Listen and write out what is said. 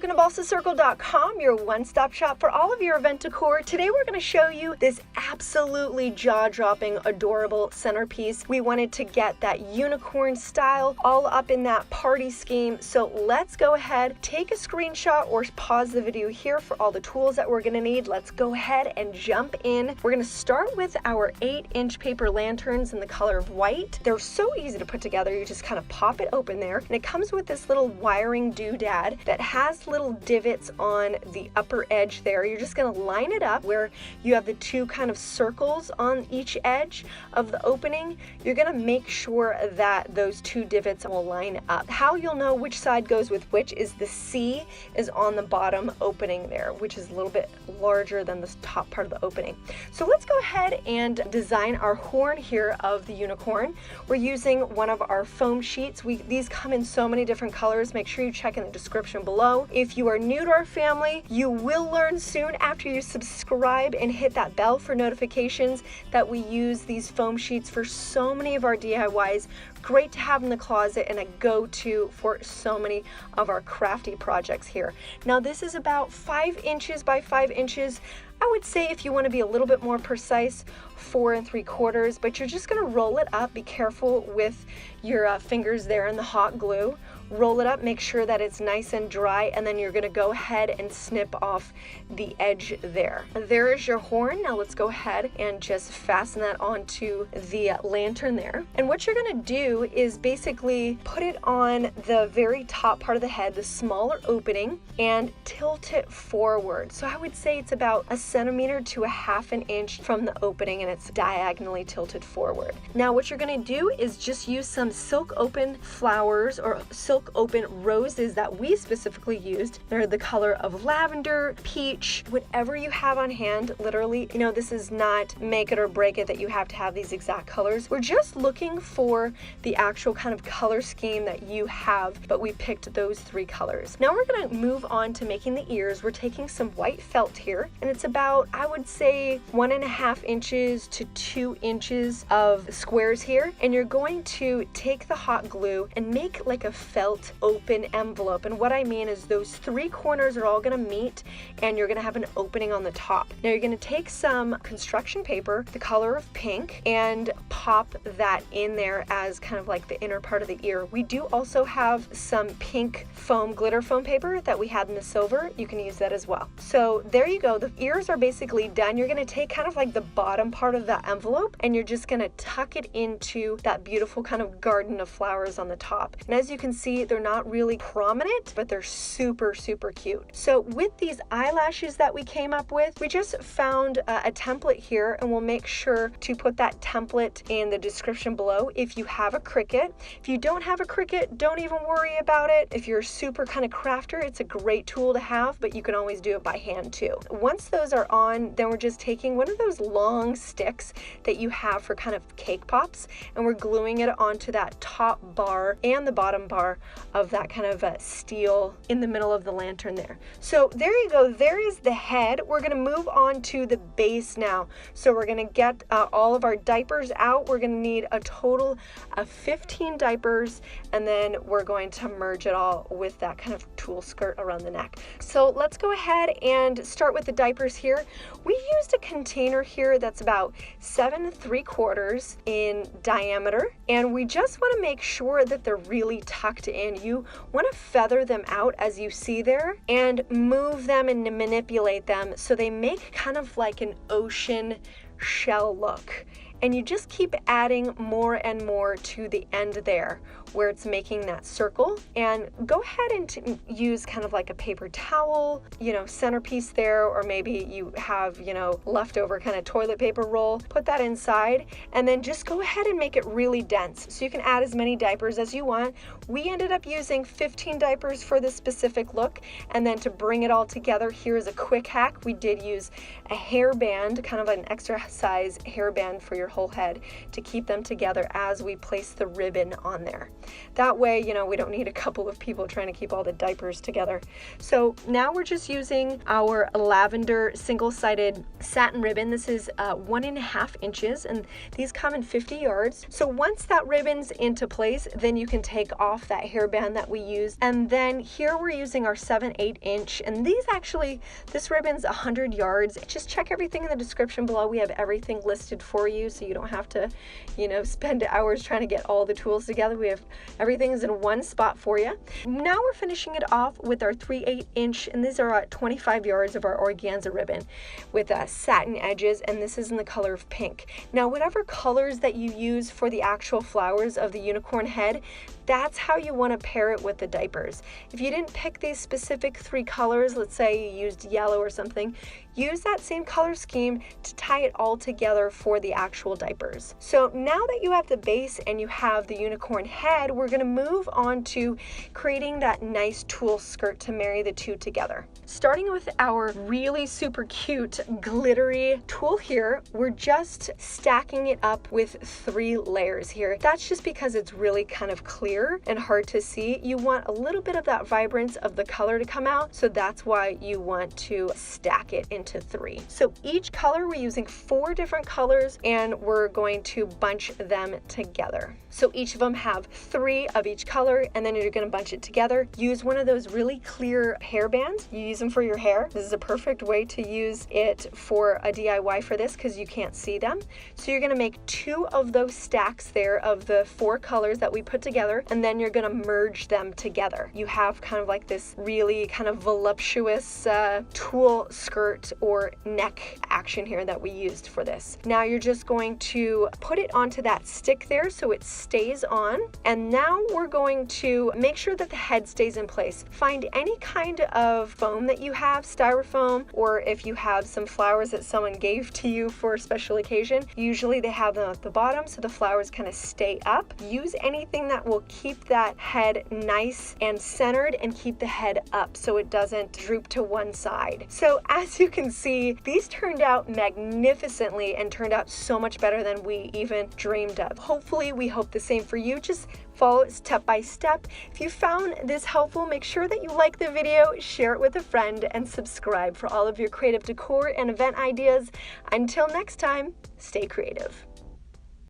welcome to BalsaCircle.com, your one-stop shop for all of your event decor. Today we're going to show you this absolutely jaw-dropping, adorable centerpiece. We wanted to get that unicorn style all up in that party scheme. So let's go ahead, take a screenshot or pause the video here for all the tools that we're going to need. Let's go ahead and jump in. We're going to start with our 8-inch paper lanterns in the color of white. They're so easy to put together. You just kind of pop it open there, and it comes with this little wiring doodad that has little divots on the upper edge there. You're just going to line it up where you have the two kind of circles on each edge of the opening. You're going to make sure that those two divots will line up. How you'll know which side goes with which is the C is on the bottom opening there, which is a little bit larger than the top part of the opening. So let's go ahead and design our horn here of the unicorn. We're using one of our foam sheets. These come in so many different colors. Make sure you check in the description below. If you are new to our family, you will learn soon after you subscribe and hit that bell for notifications that we use these foam sheets for so many of our DIYs. Great to have in the closet and a go-to for so many of our crafty projects here. Now this is about 5 inches by 5 inches. I would say if you want to be a little bit more precise, 4 3/4, but you're just going to roll it up. Be careful with your fingers there in the hot glue. Roll it up, make sure that it's nice and dry, and then you're going to go ahead and snip off the edge there. There is your horn. Now let's go ahead and just fasten that onto the lantern there. And what you're going to do is basically put it on the very top part of the head, the smaller opening, and tilt it forward. So I would say it's about 1 centimeter to 1/2 inch from the opening, and it's diagonally tilted forward. Now what you're going to do is just use some silk open flowers or silk open roses that we specifically used. They're the color of lavender, peach, whatever you have on hand. Literally, you know, this is not make it or break it that you have to have these exact colors. We're just looking for the actual kind of color scheme that you have, but we picked those 3 colors. Now we're going to move on to making the ears. We're taking some white felt here, and it's about, I would say, 1.5 inches to 2 inches of squares here, and you're going to take the hot glue and make like a felt open envelope. And what I mean is those 3 corners are all going to meet, and you're going to have an opening on the top. Now you're going to take some construction paper, the color of pink, and pop that in there as kind of like the inner part of the ear. We do also have some pink foam, glitter foam paper that we had in the silver. You can use that as well. So there you go. The ears are basically done. You're going to take kind of like the bottom part of that envelope, and you're just going to tuck it into that beautiful kind of garden of flowers on the top. And as you can see, they're not really prominent, but they're super, super cute. So with these eyelashes that we came up with, we just found a template here, and we'll make sure to put that template in the description below if you have a Cricut. If you don't have a Cricut, don't even worry about it. If you're a super kind of crafter, it's a great tool to have, but you can always do it by hand too. Once those are on, then we're just taking one of those long sticks that you have for kind of cake pops, and we're gluing it onto that top bar and the bottom bar of that kind of steel in the middle of the lantern there. So there you go. There is the head. We're going to move on to the base now. So we're going to get all of our diapers out. We're going to need a total of 15 diapers, and then we're going to merge it all with that kind of tulle skirt around the neck. So let's go ahead and start with the diapers here. We used a container here that's about 7 3/4 in diameter, and we just want to make sure that they're really tucked in. You want to feather them out as you see there and move them and manipulate them so they make kind of like an ocean shell look. And you just keep adding more and more to the end there where it's making that circle. And go ahead and use kind of like a paper towel, you know, centerpiece there, or maybe you have, you know, leftover kind of toilet paper roll. Put that inside, and then just go ahead and make it really dense. So you can add as many diapers as you want. We ended up using 15 diapers for this specific look, and then to bring it all together, here's a quick hack. We did use a hairband, kind of an extra size hairband for your whole head to keep them together as we place the ribbon on there. That way, you know, we don't need a couple of people trying to keep all the diapers together. So now we're just using our lavender single-sided satin ribbon. This is 1.5 inches, and these come in 50 yards. So once that ribbon's into place, then you can take off that hairband that we used. And then here we're using our 7/8 inch, and this ribbon's 100 yards. Just check everything in the description below. We have everything listed for you, so you don't have to, you know, spend hours trying to get all the tools together. We have everything's in one spot for you. Now we're finishing it off with our 3/8 inch, and these are 25 yards of our organza ribbon with satin edges, and this is in the color of pink. Now, whatever colors that you use for the actual flowers of the unicorn head, that's how you want to pair it with the diapers. If you didn't pick these specific 3 colors, let's say you used yellow or something, use that same color scheme to tie it all together for the actual diapers. So now that you have the base and you have the unicorn head, we're going to move on to creating that nice tulle skirt to marry the two together. Starting with our really super cute glittery tulle here, we're just stacking it up with 3 layers here. That's just because it's really kind of clear and hard to see. You want a little bit of that vibrance of the color to come out, so that's why you want to stack it into 3. So each color, we're using 4 different colors, and we're going to bunch them together. So each of them have 3 of each color, and then you're going to bunch it together. Use one of those really clear hairbands. You use them for your hair. This is a perfect way to use it for a DIY for this because you can't see them. So you're going to make 2 of those stacks there of the 4 colors that we put together, and then you're going to merge them together. You have kind of like this really kind of voluptuous tulle skirt or neck action here that we used for this. Now you're just going to put it onto that stick there so it stays on, and now we're going to make sure that the head stays in place. Find any kind of foam that you have, styrofoam, or if you have some flowers that someone gave to you for a special occasion, usually they have them at the bottom so the flowers kind of stay up. Use anything that will keep that head nice and centered and keep the head up so it doesn't droop to one side. So as you can see, these turned out magnificently and turned out so much better than we even dreamed of. Hopefully, we hope the same for you. Just follow it step by step. If you found this helpful, make sure that you like the video, share it with a friend, and subscribe for all of your creative decor and event ideas. Until next time, stay creative.